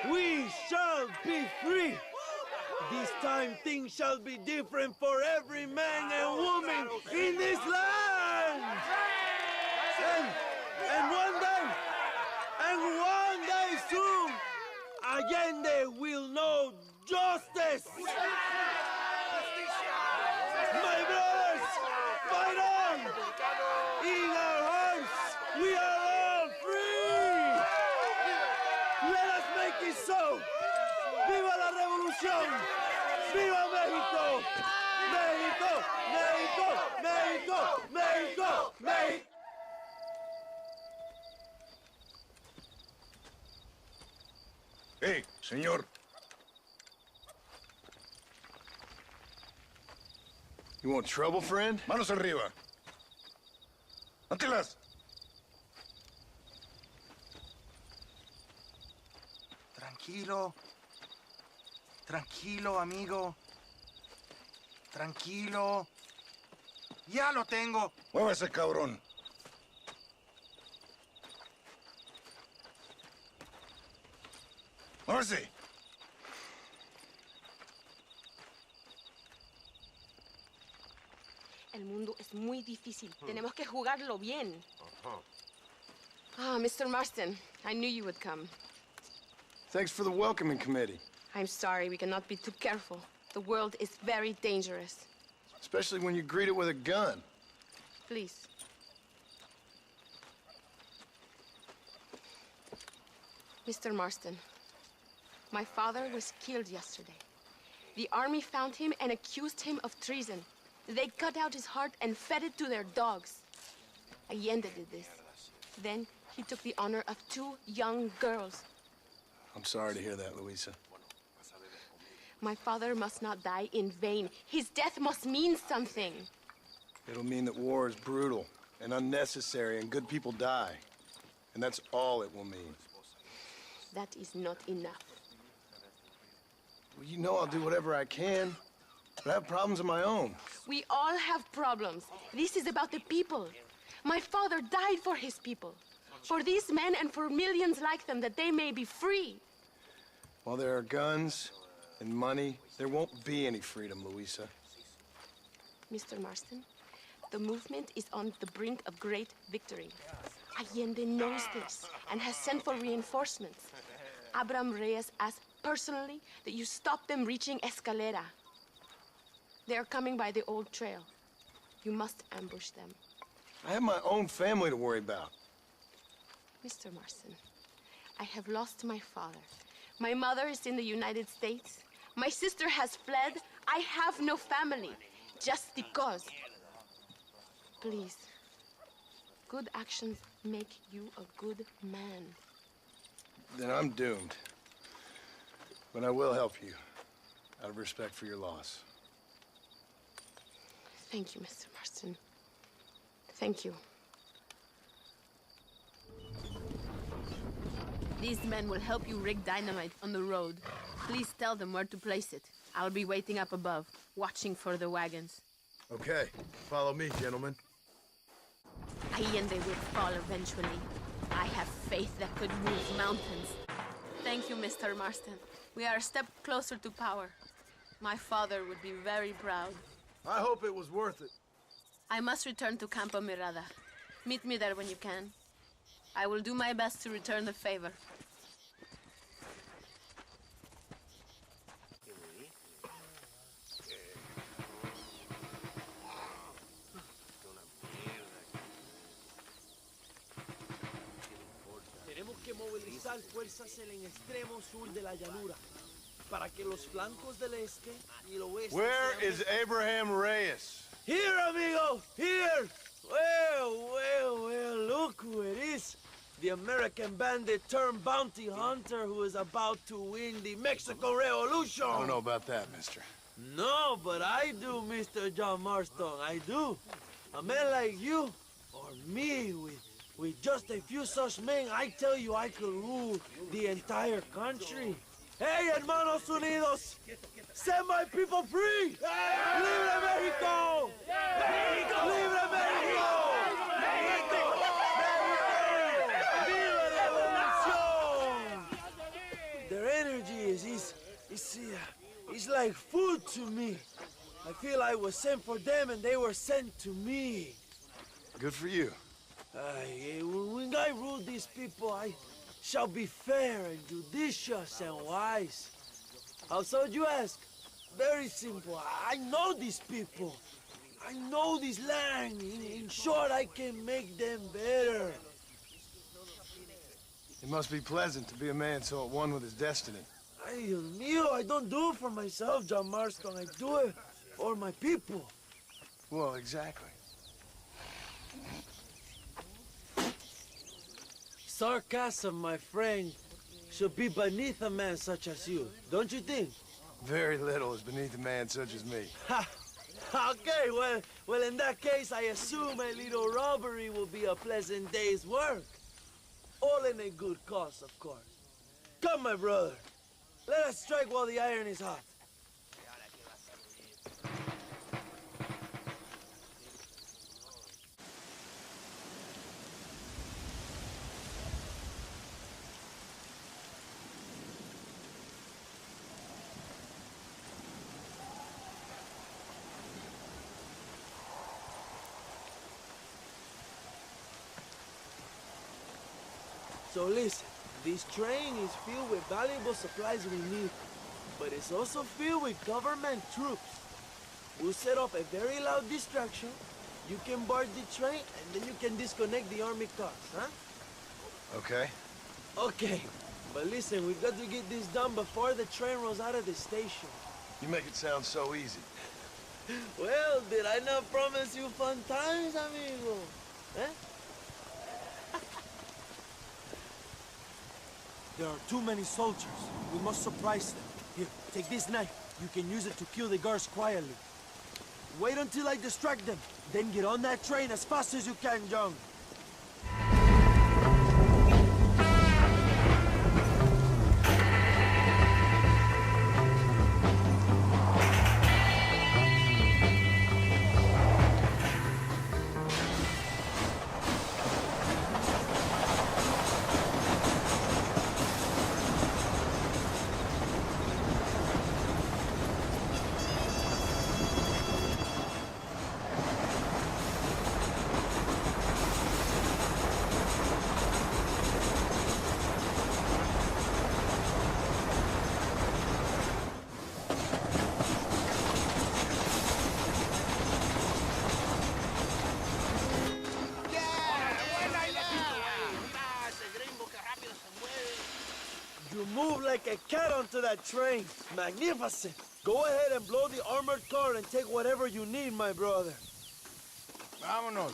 We shall be free. This time things shall be different for every man and woman in this land. And one day soon, Allende will know justice. My brothers, fight on! In our hearts, we are all free! Let us make it so! ¡Viva la revolución! ¡Viva México! ¡México! ¡México! ¡México! ¡México! ¡México! Hey, señor. You want trouble, friend? Manos arriba. Antelas. Tranquilo. Tranquilo, amigo. Tranquilo. Ya lo tengo. Muévase, cabrón. Muévase. El mundo es muy difícil. Tenemos que jugarlo bien. Ah, Mr. Marston, I knew you would come. Thanks for the welcoming committee. I'm sorry, we cannot be too careful. The world is very dangerous. Especially when you greet it with a gun. Please. Mr. Marston, my father was killed yesterday. The army found him and accused him of treason. They cut out his heart and fed it to their dogs. Allende did this. Then he took the honor of 2 young girls. I'm sorry to hear that, Luisa. My father must not die in vain. His death must mean something. It'll mean that war is brutal and unnecessary and good people die. And that's all it will mean. That is not enough. Well, you know I'll do whatever I can, but I have problems of my own. We all have problems. This is about the people. My father died for his people. For these men and for millions like them, that they may be free. While there are guns and money, there won't be any freedom, Luisa. Mr. Marston, the movement is on the brink of great victory. Allende knows this and has sent for reinforcements. Abraham Reyes asked personally, that you stop them reaching Escalera. They are coming by the old trail. You must ambush them. I have my own family to worry about. Mr. Marston, I have lost my father. My mother is in the United States. My sister has fled. I have no family. Just because. Please. Good actions make you a good man. Then I'm doomed. But I will help you, out of respect for your loss. Thank you, Mr. Marston. Thank you. These men will help you rig dynamite on the road. Please tell them where to place it. I'll be waiting up above, watching for the wagons. Okay, follow me, gentlemen. Allende will fall eventually. I have faith that could move mountains. Thank you, Mr. Marston. We are a step closer to power. My father would be very proud. I hope it was worth it. I must return to Campo Mirada. Meet me there when you can. I will do my best to return the favor. Tenemos que movilizar fuerzas en el extremo sur de la llanura para que los flancos del este y el oeste. Where is Abraham Reyes? Here, amigo! Here! Well, look who it is. The American bandit turned bounty hunter who is about to win the Mexican Revolution. I don't know about that, mister. No, but I do, Mr. John Marston, I do. A man like you, or me, with just a few such men, I tell you I could rule the entire country. Hey, hermanos unidos! Set my people free! Libre Mexico! Libre Mexico! Viva la revolución! Their energy is like food to me. I feel I was sent for them and they were sent to me. Good for you. When I rule these people, I shall be fair and judicious and wise. How so, you ask? Very simple. I know these people. I know this land. In short, I can make them better. It must be pleasant to be a man so at one with his destiny. Ay, Dios mío, I don't do it for myself, John Marston. I do it for my people. Well, exactly. Sarcasm, my friend, should be beneath a man such as you, don't you think? Very little is beneath a man such as me. Ha! Okay, well, in that case, I assume a little robbery will be a pleasant day's work. All in a good cause, of course. Come, my brother. Let us strike while the iron is hot. So listen, this train is filled with valuable supplies we need, but it's also filled with government troops. We'll set off a very loud distraction. You can board the train, and then you can disconnect the army cars, huh? Okay. Okay, but listen, we've got to get this done before the train rolls out of the station. You make it sound so easy. Well, did I not promise you fun times, amigo? Eh? There are too many soldiers. We must surprise them. Here, take this knife. You can use it to kill the guards quietly. Wait until I distract them. Then get on that train as fast as you can, John. You move like a cat onto that train. Magnificent. Go ahead and blow the armored car and take whatever you need, my brother. Vámonos.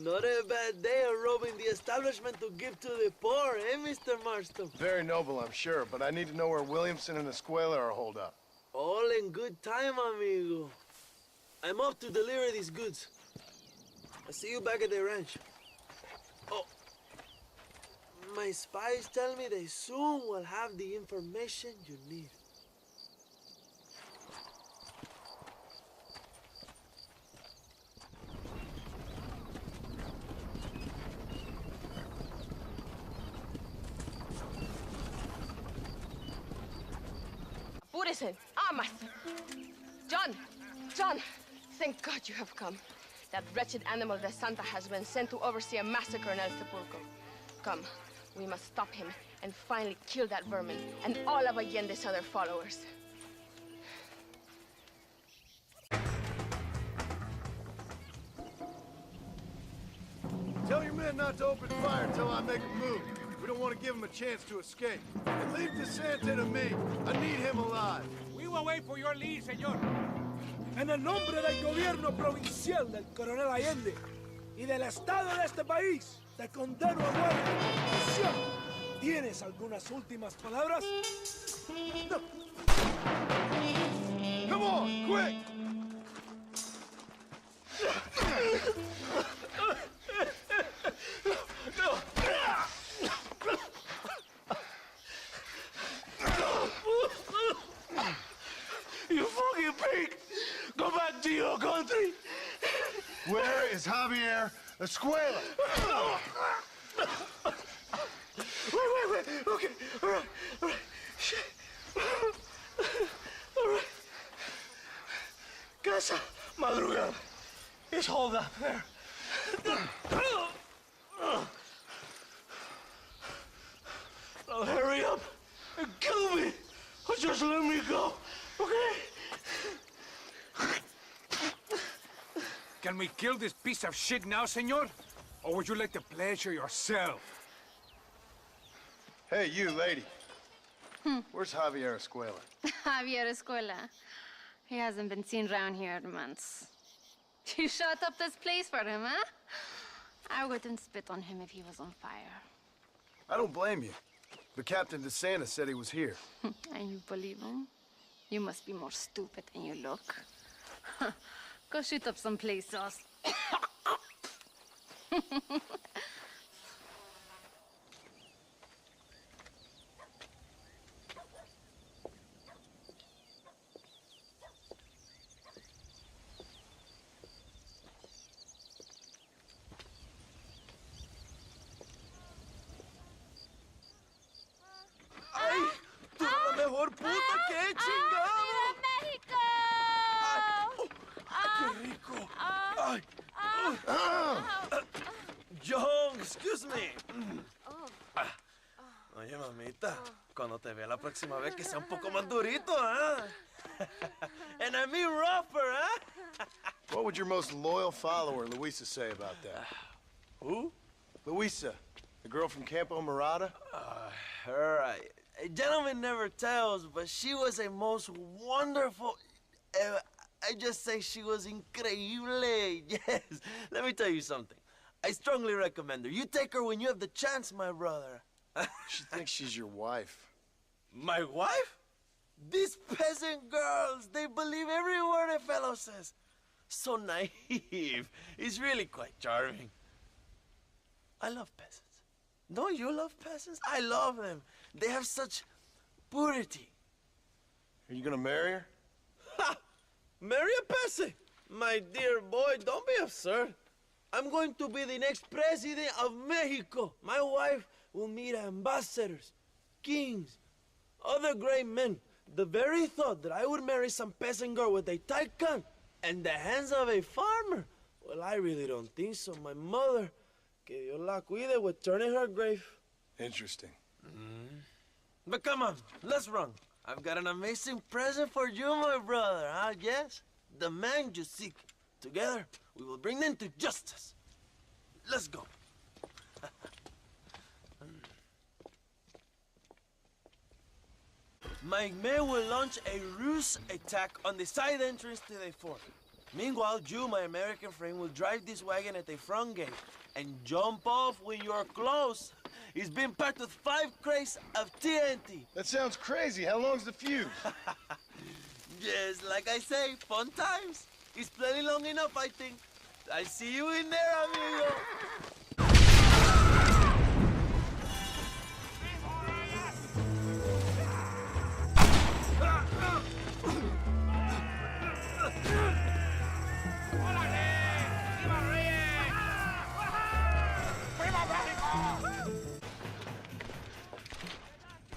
Not a bad day of robbing the establishment to give to the poor, eh, Mr. Marston? Very noble, I'm sure, but I need to know where Williamson and Escuella are holed up. All in good time, amigo. I'm off to deliver these goods. I'll see you back at the ranch. Oh, my spies tell me they soon will have the information you need. Apúrese. Master. John, thank God you have come. That wretched animal de Santa has been sent to oversee a massacre in El Sepulcro. Come, we must stop him and finally kill that vermin and all of Allende's other followers. Tell your men not to open fire until I make a move. We don't want to give him a chance to escape. And leave De Santa to me. I need him alive. We will wait for your lead, señor. En el nombre del gobierno provincial del coronel Allende y del estado de este país, te condeno a muerte. Prisión. ¿Tienes algunas últimas palabras? No. Come on, quick! You fucking pig! Go back to your country! Where is Javier Escuella? Wait. Okay, all right. Shit. All right. Casa Madrugada. It's hold up there. Now hurry up and kill me, or just let me go, okay? Can we kill this piece of shit now, señor? Or would you like the pleasure yourself? Hey, you, lady. Where's Javier Escuella? Javier Escuella. He hasn't been seen around here in months. You shut up this place for him, huh? I wouldn't spit on him if he was on fire. I don't blame you. But Captain De Santa said he was here. And you believe him? You must be more stupid than you look. Go shoot up some play sauce. ¡Ay! ¡Tú eres la mejor puta que he chingado! ¡México! ¡Qué rico! ¡Ay! John, excuse me. Oye, mamita, cuando te vea la próxima vez que sea un poco más durito, ¿ah? And I mean rougher, ¿ah? What would your most loyal follower, Luisa, say about that? Who? Luisa, the girl from Campo Morada? Her, a gentleman never tells, but she was a most wonderful... I just say she was increíble, yes. Let me tell you something. I strongly recommend her. You take her when you have the chance, my brother. She thinks she's your wife. My wife? These peasant girls, they believe every word a fellow says. So naive. It's really quite charming. I love peasants. Don't you love peasants? I love them. They have such purity. Are you gonna marry her? Ha! Marry a peasant? My dear boy, don't be absurd. I'm going to be the next president of Mexico. My wife will meet ambassadors, kings, other great men. The very thought that I would marry some peasant girl with a tight gun and the hands of a farmer, Well, I really don't think so. My mother, que Dios la cuide, would turn in her grave. Interesting. But come on, let's run. I've got an amazing present for you, my brother, huh? Yes? The man you seek. Together, we will bring them to justice. Let's go. My men will launch a ruse attack on the side entrance to the fort. Meanwhile, you, my American friend, will drive this wagon at the front gate and jump off when you're close. It's been packed with 5 crates of TNT. That sounds crazy. How long's the fuse? Yes, like I say, fun times. It's plenty long enough, I think. I see you in there, amigo.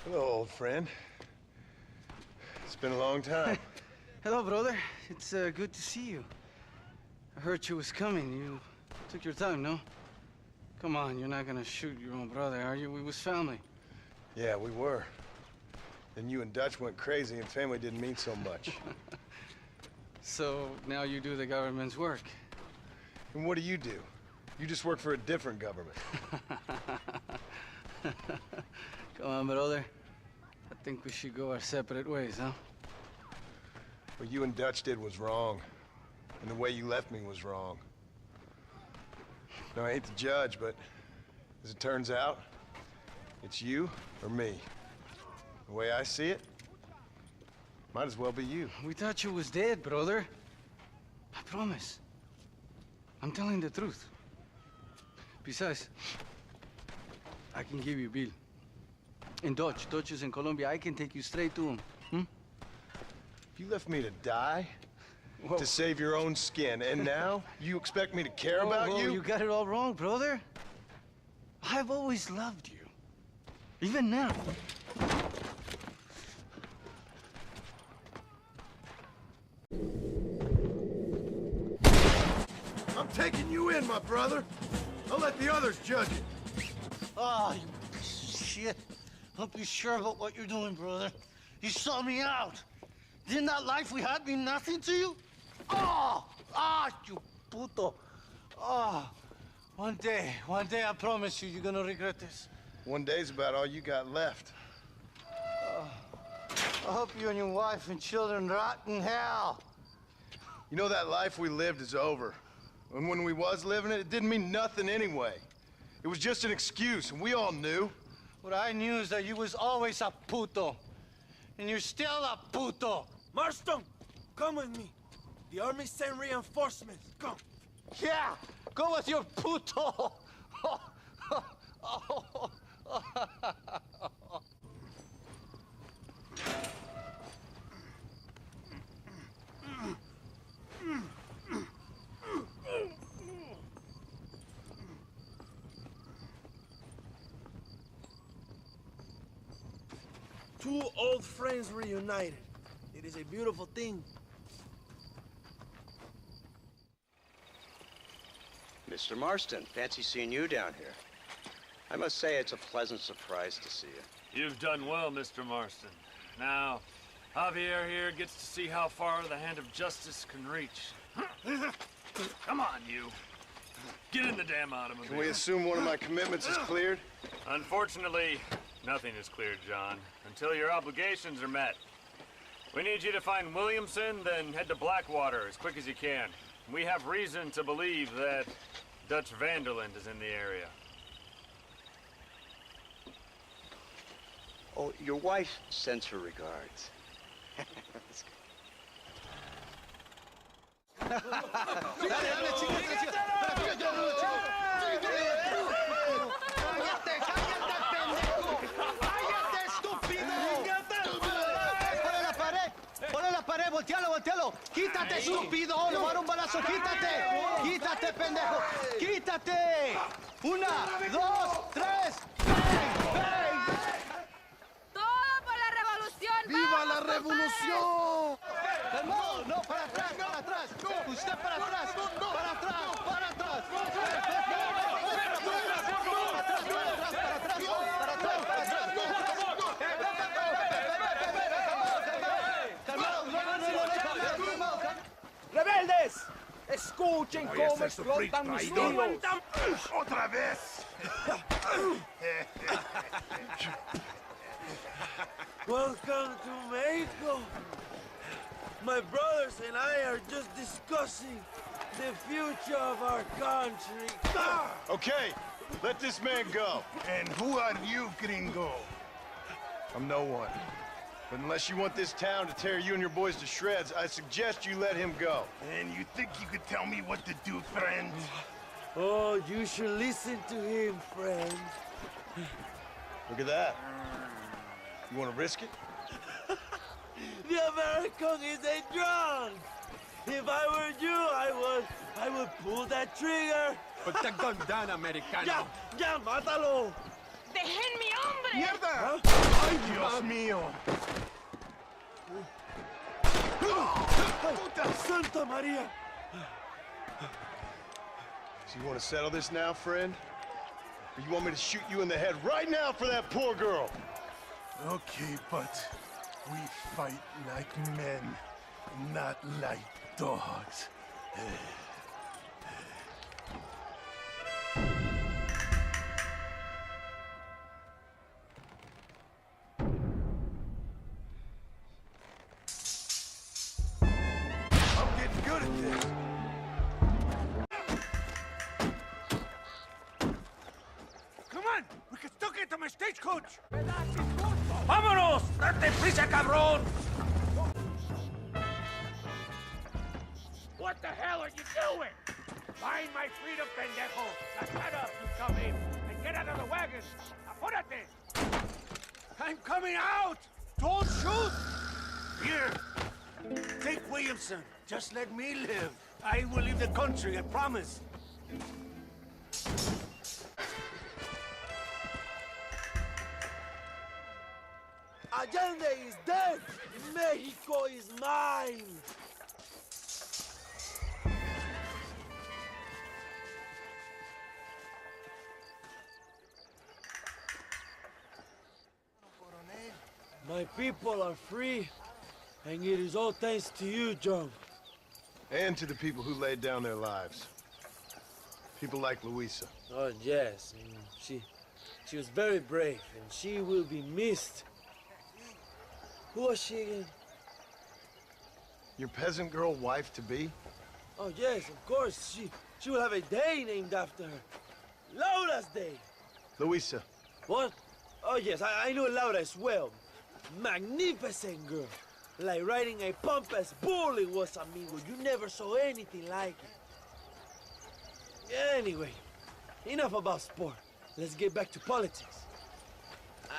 Hello, old friend. It's been a long time. Hello, brother. It's good to see you. I heard you was coming. You took your time, no? Come on, you're not gonna shoot your own brother, are you? We was family. Yeah, we were. Then you and Dutch went crazy and family didn't mean so much. So now you do the government's work. And what do? You just work for a different government. Come on, brother. I think we should go our separate ways, huh? What you and Dutch did was wrong. And the way you left me was wrong. Now, I hate to judge, but as it turns out, it's you or me. The way I see it, might as well be you. We thought you was dead, brother. I promise. I'm telling the truth. Besides, I can give you Bill. In Dutch. Dutch is in Colombia. I can take you straight to him. You left me to die? Whoa. To save your own skin, and now you expect me to care about you? You got it all wrong, brother. I've always loved you. Even now. I'm taking you in, my brother. I'll let the others judge it. Oh, you piece of shit. Don't be sure about what you're doing, brother. You sold me out. Didn't that life we had mean nothing to you? Oh! Ah, you puto. Oh, one day, I promise you, you're gonna regret this. One day's about all you got left. I hope you and your wife and children rot in hell. You know, that life we lived is over. And when we was living it, it didn't mean nothing anyway. It was just an excuse, and we all knew. What I knew is that you was always a puto. And you're still a puto. Marston, come with me. The army sent reinforcements. Come. Yeah, go with your puto. Two old friends reunited. It is a beautiful thing. Mr. Marston, fancy seeing you down here. I must say it's a pleasant surprise to see you. You've done well, Mr. Marston. Now, Javier here gets to see how far the hand of justice can reach. Come on, you. Get in the damn automobile. Can we assume one of my commitments is cleared? Unfortunately, nothing is cleared, John, until your obligations are met. We need you to find Williamson, then head to Blackwater as quick as you can. We have reason to believe that Dutch Vanderland is in the area. Oh, your wife sends her regards. Voltealo. Quítate, estúpido. Le voy a dar un balazo. Quítate. Quítate, pendejo. Quítate. 1, 2, 3. ¡Bang! ¡Todo por la revolución! ¡Viva la revolución! No, para atrás. Usted para atrás. Para atrás. Escuchen Voy a cómo hacer sufrir, explotan mis traidor. tíos. ¡Otra vez! Welcome to Mexico. My brothers and I are just discussing the future of our country. Okay, let this man go. And who are you, gringo? I'm no one. But unless you want this town to tear you and your boys to shreds, I suggest you let him go. And you think you could tell me what to do, friend? Oh, you should listen to him, friend. Look at that. You want to risk it? The American is a drunk. If I were you, I would pull that trigger. Put the gun down, Americano. Ya, mátalo. ¡Dejen mi hombre! ¡Mierda! ¡Ay, Dios mío! Puta Santa Maria! So you want to settle this now, friend? Or you want me to shoot you in the head right now for that poor girl? Okay, but we fight like men, not like dogs. I'm getting good at this. Come on! We can still get to my stagecoach! ¡Vámonos! ¡Date prisa, cabrón! What the hell are you doing? Find my freedom, pendejo! Now shut up, you come in, and get out of the wagon! Apúrate! I'm coming out! Don't shoot! Here! Take Williamson. Just let me live. I will leave the country, I promise. Allende is dead. Mexico is mine. My people are free, and it is all thanks to you, John. And to the people who laid down their lives. People like Luisa. Oh, yes. She was very brave, and she will be missed. Who was she again? Your peasant girl wife-to-be? Oh, yes, of course. She will have a day named after her. Laura's Day. Luisa. What? Oh, yes, I know Laura as well. Magnificent girl. Like riding a pompous bull it was, amigo. You never saw anything like it. Anyway, enough about sport. Let's get back to politics.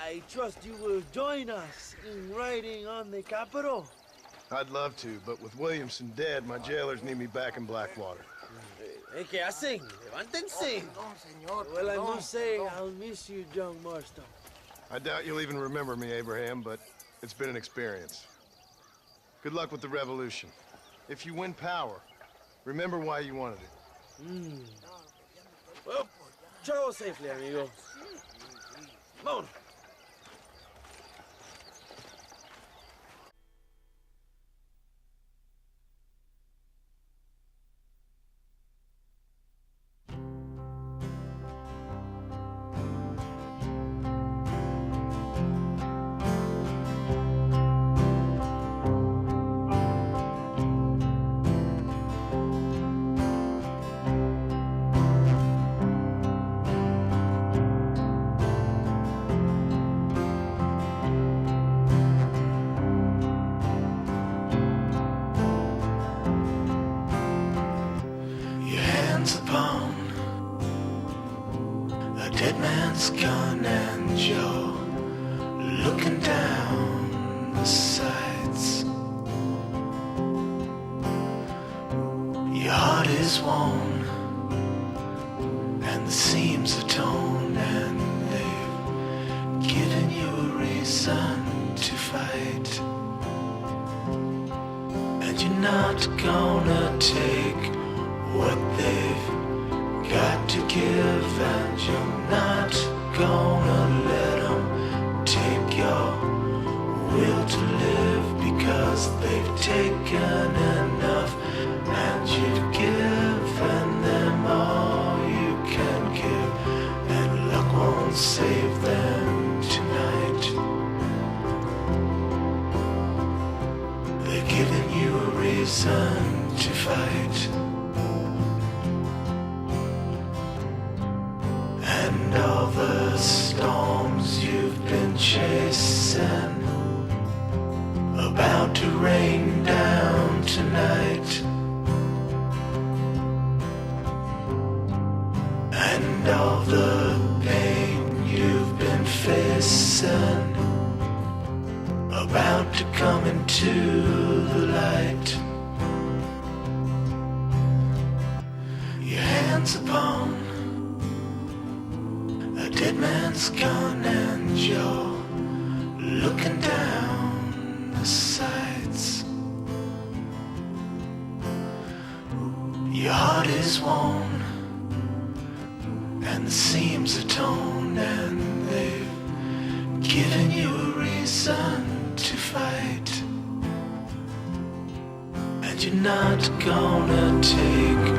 I trust you will join us in riding on the Capitol. I'd love to, but with Williamson dead, my jailers need me back in Blackwater. ¿Qué hacen? Levántense. Well, I must say, I'll miss you, John Marston. I doubt you'll even remember me, Abraham, but it's been an experience. Good luck with the revolution. If you win power, remember why you wanted it. Well, travel safely, amigo. Vámonos. dead man's gun and you're looking down the sights. Your heart is worn and the seams are torn, and they've given you a reason to fight. And you're not gonna take what they've got to give, and you're not gonna let them take your will to live, because they've taken enough, and you've given and all the pain you've been facing, about to come into the light. Your hands upon a dead man's gun and you're looking down the sights. Your heart is worn and the seams are torn, and they've given you a reason to fight. And you're not gonna take